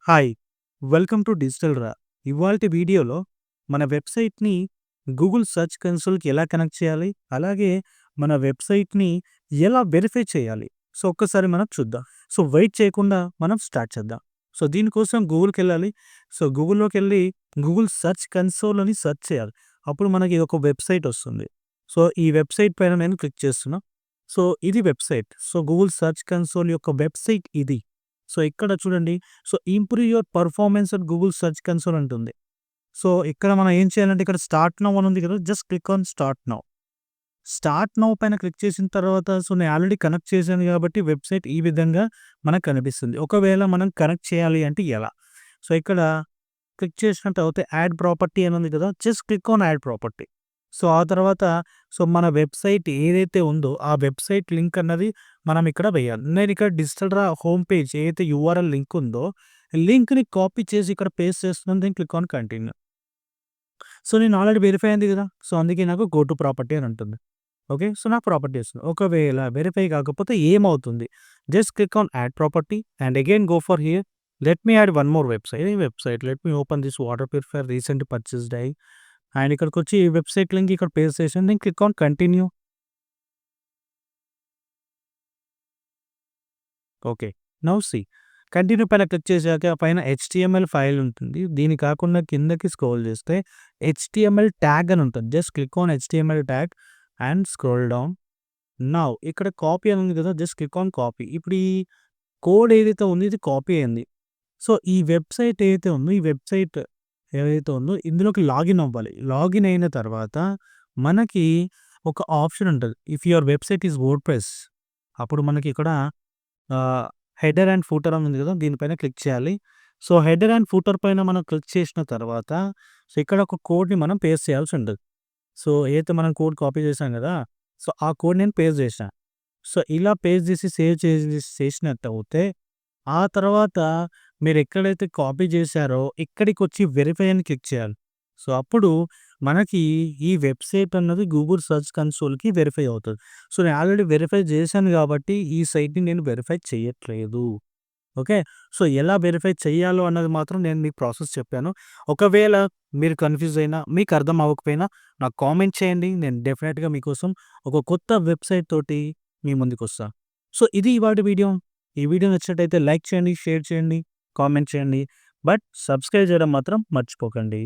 Hi! Welcome to digital రా. ఇవాల్టి వీడియోలో మన వెబ్‌సైట్‌ని గూగుల్ సెర్చ్ కన్సోల్‌కి ఎలా కనెక్ట్ చేయాలి? అలాగే మన వెబ్‌సైట్‌ని ఎలా వెరిఫై చేయాలి? సో, ఒక్కసారి మనం చూద్దాం. సో, వెయిట్ చేయకుండా మనం స్టార్ట్ చేద్దాం. సో, దీనికోసం గూగుల్‌కెళ్ళాలి. సో, గూగుల్‌లోకెళ్ళి గూగుల్ సెర్చ్ కన్సోల్ అని సెర్చ్ చేయాలి. అప్పుడు మనకి ఒక వెబ్‌సైట్ వస్తుంది. సో, ఈ వెబ్‌సైట్ పైన నేను క్లిక్ చేస్తున్నా. సో, ఇది website. So, Google search console యొక్క వెబ్‌సైట్ ఇది. సో, ఇక్కడ చూడండి. So, improve your performance at Google search console అంటుంది. సో, ఇక్కడ మనం ఏం చేయాలంటే ఇక్కడ స్టార్ట్ నౌ అని ఉంది కదా! Just click on start now. Start now పైన క్లిక్ చేసిన తర్వాత సో, నేను ఆల్రెడీ కనెక్ట్ చేశాను కాబట్టి వెబ్‌సైట్ ఈ విధంగా మనకు కనిపిస్తుంది. ఒకవేళ మనం కనెక్ట్ చేయాలి అంటే ఎలా? సో, ఇక్కడ క్లిక్ చేసిన తర్వాత యాడ్ ప్రాపర్టీ అని ఉంది కదా! Just click on add property. So, ఆ తర్వాత సో, మన వెబ్‌సైట్ ఏదైతే ఉందో ఆ వెబ్‌సైట్ లింక్ అన్నది మనం ఇక్కడ వేయాలి. నేను ఇక్కడ డిజిటల్ రా హోమ్ పేజ్ ఏదైతే యూఆర్ఎల్ లింక్ ఉందో లింక్‌ని కాపీ చేసి ఇక్కడ పేస్ట్ చేస్తున్నాను. Then click on continue. So, నేను ఆల్రెడీ వెరిఫై అయింది కదా! సో, అందుకే నాకు గో టు ప్రాపర్టీ అని ఉంటుంది. ఓకే. సో, నాకు ప్రాపర్టీ వస్తుంది. ఒకవేళ వెరిఫై కాకపోతే ఏమవుతుంది? Just click on add property and again go for here. Let me add one more website. ఈ website let me open this water purifier recently purchased and ఇక్కడికొచ్చి ఈ వెబ్‌సైట్ లింక్ ఇక్కడ paste చేశాను. Then click on continue. Okay. Now see. Continue పైన click చేశాక పైన HTML file ఉంటుంది. దీన్ని కాకుండా కిందకి స్క్రోల్ చేస్తే హెచ్‌టీఎంఎల్ ట్యాగ్ అని ఉంటుంది. Just click on HTML tag and scroll down. Now ఇక్కడ కాపీ అని ఉంది కదా! Just click on copy. ఇప్పుడు ఈ కోడ్ ఏదైతే ఉందో ఇది కాపీ అయింది. సో, ఈ వెబ్‌సైట్ ఏదైతే ఉందో, ఈ వెబ్‌సైట్ ఏదైతే ఉందో ఇందులోకి లాగిన్ అవ్వాలి. లాగిన్ అయిన తర్వాత మనకి ఒక ఆప్షన్ ఉంటది. If your website is WordPress అప్పుడు మనకి ఇక్కడ హెడర్ అండ్ ఫూటర్ అని ఉంది కదా! దీనిపైన క్లిక్ చేయాలి. సో, హెడర్ అండ్ ఫూటర్ పైన మనం క్లిక్ చేసిన తర్వాత సో, ఇక్కడ ఒక కోడ్‌ని మనం పేస్ట్ చేయాల్సి ఉంటది. సో, ఏదైతే మనం కోడ్ కాపీ చేసాం కదా! సో, ఆ కోడ్ నేను పేస్ట్ చేశా. సో, ఇలా పేస్ట్ చేసి సేవ్ చేసినట్టయితే ఆ తర్వాత మీరెక్కడైతే కాపీ చేశారో ఇక్కడికొచ్చి వెరిఫై అని క్లిక్ చేయాలి. సో, అప్పుడు మనకి ఈ వెబ్‌సైట్ అన్నది గూగుల్ సెర్చ్ కన్సోల్‌కి వెరిఫై అవుతది. సో, నేను ఆల్రెడీ వెరిఫై చేశాను కాబట్టి ఈ సైట్‌ని నేను వెరిఫై చేయట్లేదు. ఓకే. సో, ఎలా వెరిఫై చేయాలో అన్నది మాత్రం నేను మీకు ప్రాసెస్ చెప్పాను. ఒకవేళ మీరు కన్‌ఫ్యూజ్ అయినా, మీకు అర్థం అవ్వకపోయినా నాకు కామెంట్ చేయండి. నేను డెఫినిట్‌గా మీకోసం ఒక కొత్త వెబ్‌సైట్ తోటి మీ ముందుకొస్తా. సో, ఇది ఇవాల్టి వీడియో. ఈ వీడియో నచ్చినట్టయితే లైక్ చేయండి, షేర్ చేయండి, కామెంట్ చేయండి. బట్ సబ్స్క్రైబ్ చేయడం మాత్రం మర్చిపోకండి.